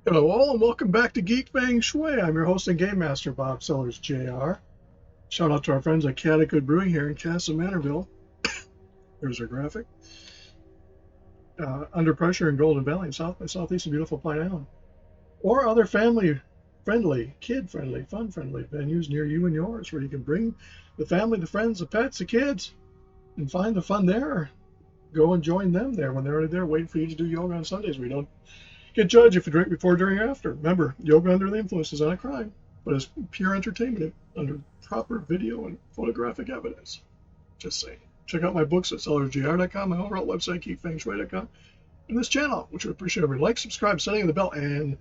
Hello all and welcome back to Geek, Feng, Shui. I'm your host and game master, Bob Sellers, Jr. Shout out to our friends at Good Brewing here in Castle Manorville. There's our graphic. Under Pressure in Golden Valley, south by southeast of beautiful Pine Island. Or other family-friendly, kid-friendly, fun-friendly venues near you and yours where you can bring the family, the friends, the pets, the kids, and find the fun there. Go and join them there when they're already there waiting for you to do yoga on Sundays. We don't get judged if you drink before, during, or after. Remember, yoga under the influence is not a crime, but it's pure entertainment under proper video and photographic evidence. Just saying. Check out my books at sellersgr.com, my overall website, geekfengshui.com, and this channel, which would appreciate every like, subscribe, setting the bell, and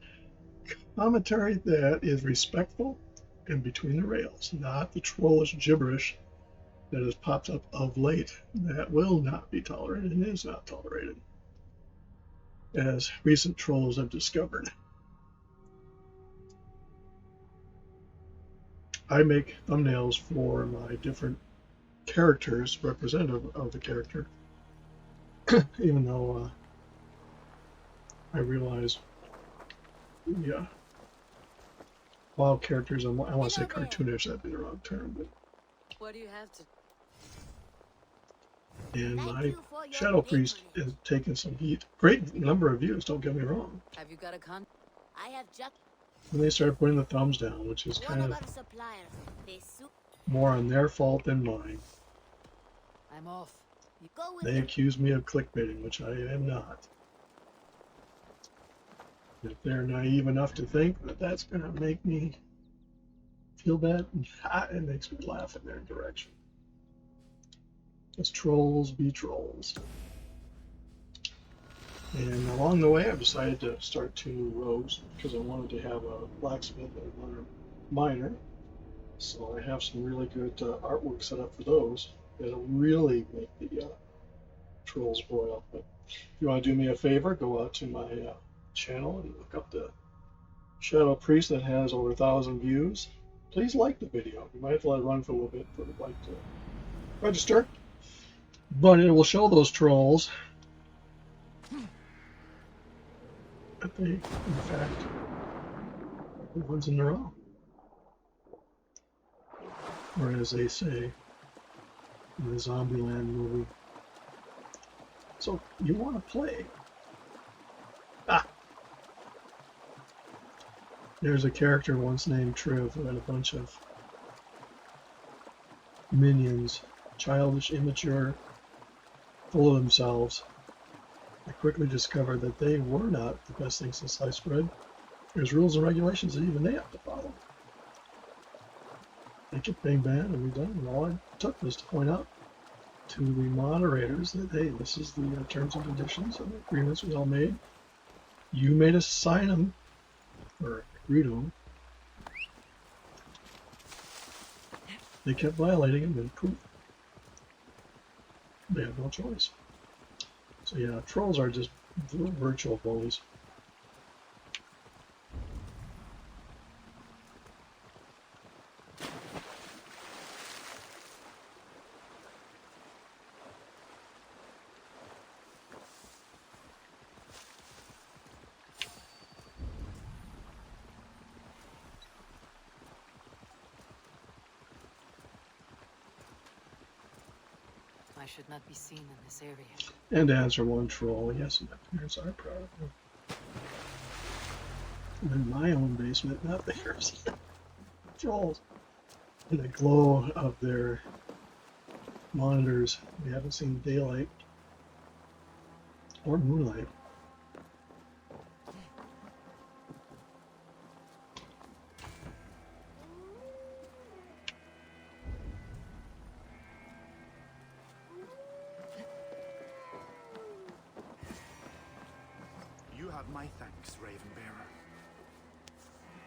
commentary that is respectful and between the rails, not the trollish gibberish that has popped up of late. That will not be tolerated and is not tolerated, as recent trolls have discovered. I make thumbnails for my different characters, representative of the character, even though I realize, yeah, wild characters, I want to say cartoonish, that'd be the wrong term, but what do you have to? And my Shadow Priest is taking some heat. Great number of views, don't get me wrong. Have you got a con? I have just. And they start putting the thumbs down, which is kind of more on their fault than mine. I'm off. You go with they accuse me of clickbaiting, which I am not. If they're naive enough to think that that's going to make me feel bad, it makes me laugh in their direction. As trolls be trolls. And along the way, I've decided to start 2 new rogues because I wanted to have a blacksmith and another miner. So I have some really good artwork set up for those that'll really make the trolls boil. But if you want to do me a favor, go out to my channel and look up the Shadow Priest that has over 1,000 views. Please like the video. You might have to let it run for a little bit for the like to register. But it will show those trolls that they, in fact, are the ones in the wrong. Or as they say in the Zombieland movie. So, you want to play? Ah! There's a character once named Triv who had a bunch of minions, childish, immature, full of themselves. I quickly discovered that they were not the best thing since sliced bread. There's rules and regulations that even they have to follow. They kept being banned and redone, and all it took was to point out to the moderators that, hey, this is the terms and conditions and agreements we all made. You made us sign them, or agree to them. They kept violating them, and poof. They have no choice. So yeah, trolls are just virtual bullies. I should not be seen in this area. And to answer one troll, yes, my parents are proud of me. I'm in my own basement, not theirs. Trolls. In the glow of their monitors, we haven't seen daylight or moonlight. My thanks, Ravenbearer.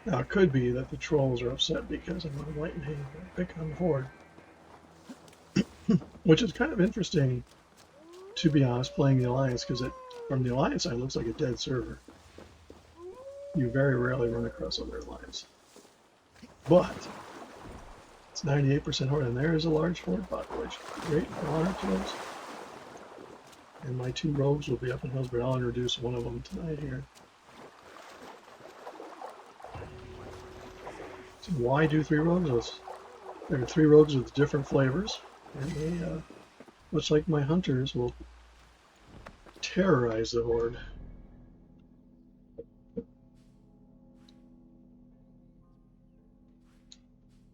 Now, it could be that the trolls are upset because I'm on Lightning and pick on the Horde. Which is kind of interesting, to be honest, playing the Alliance, because from the Alliance side, it looks like a dead server. You very rarely run across other Alliance. But it's 98% Horde, and there is a large Horde population. Great honor to us. And my 2 rogues will be up in Hillsbury. I'll introduce one of them tonight here. Why do 3 rogues? There are 3 rogues with different flavors, and they, much like my hunters, will terrorize the horde.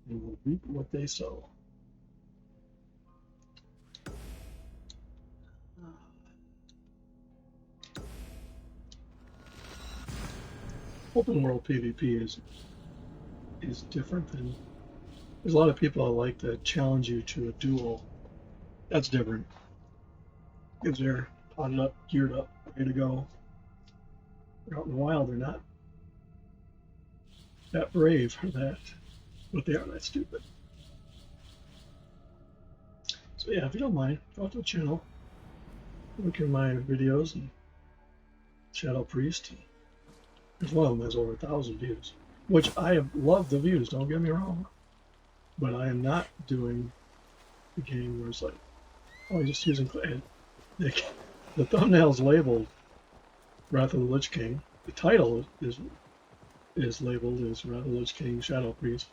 And will reap what they sow. Open world PvP is different than, there's a lot of people I like that challenge you to a duel. That's different. Because they're potted up, geared up, ready to go. They're out in the wild, they're not that brave for that, but they are that stupid. So yeah, if you don't mind, go to the channel, look at my videos, and Shadow Priest. There's one of them that has over 1,000 views, which I love the views, don't get me wrong. But I am not doing the game where it's like, oh, I'm just using, the thumbnail's labeled Wrath of the Lich King. The title is labeled as Wrath of the Lich King Shadow Priest.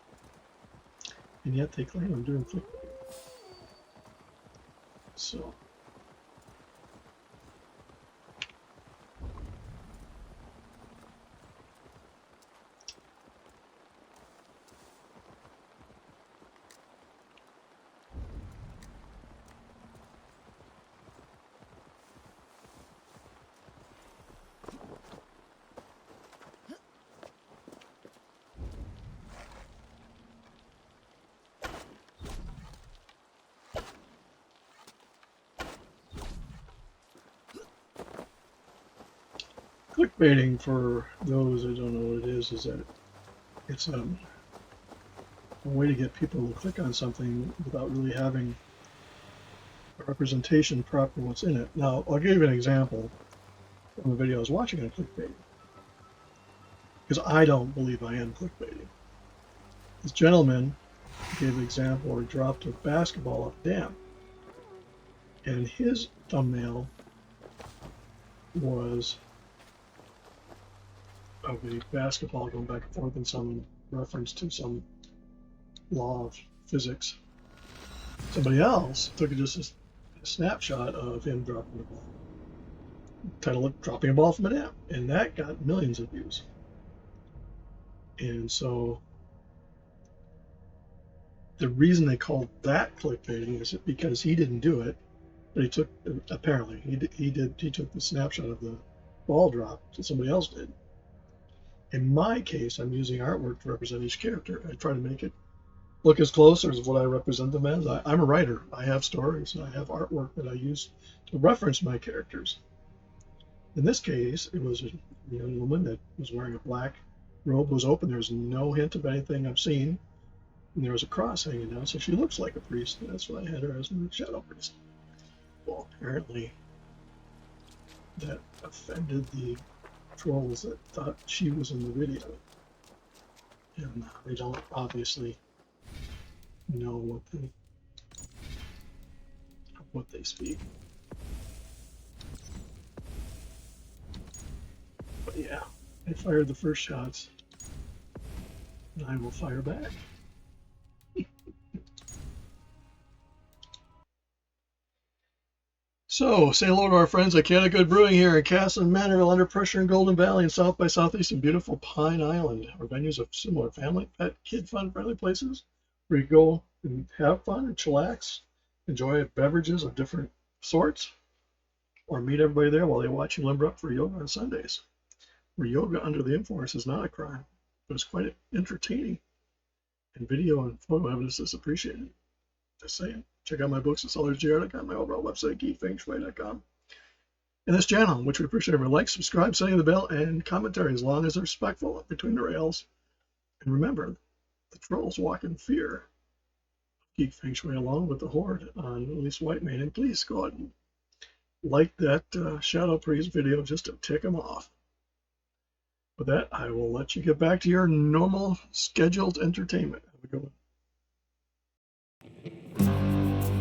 And yet they claim I'm doing clickbait. So clickbaiting, for those that don't know what it is that it's a way to get people to click on something without really having a representation proper what's in it. Now, I'll give you an example from a video I was watching on clickbaiting, because I don't believe I am clickbaiting. This gentleman gave an example where he dropped a basketball up a dam, and his thumbnail was of a basketball going back and forth in some reference to some law of physics. Somebody else took just a snapshot of him dropping the ball. Title it Dropping a Ball from a Dam, and that got millions of views. And so the reason they called that clickbaiting is because he didn't do it, but he took, apparently he took the snapshot of the ball drop that somebody else did. In my case, I'm using artwork to represent each character. I try to make it look as close as what I represent them as. I'm a writer. I have stories, and I have artwork that I use to reference my characters. In this case, it was a young woman that was wearing a black robe, was open. There's no hint of anything I've seen. And there was a cross hanging down, so she looks like a priest. And that's why I had her as a shadow priest. Well, apparently that offended the trolls that thought she was in the video. And they don't obviously know what they speak. But yeah, I fired the first shots, and I will fire back. So, say hello to our friends at Canada Brewing here in Castle Manor, Under Pressure in Golden Valley, and South by Southeast in beautiful Pine Island. Our venues of similar family, pet, kid, fun-friendly places where you go and have fun and chillax, enjoy beverages of different sorts, or meet everybody there while they watch you limber up for yoga on Sundays. Where yoga under the influence is not a crime, but it's quite entertaining, and video and photo evidence is appreciated. Just saying. Check out my books at sellersgr.com, my overall website, geekfengshui.com. And this channel, which we appreciate every like, subscribe, setting the bell, and commentary as long as they're respectful between the rails. And remember, the trolls walk in fear. Geek Feng Shui along with the horde on at least White Man. And please go ahead and like that Shadow Priest video just to tick them off. With that, I will let you get back to your normal scheduled entertainment. Have a good one.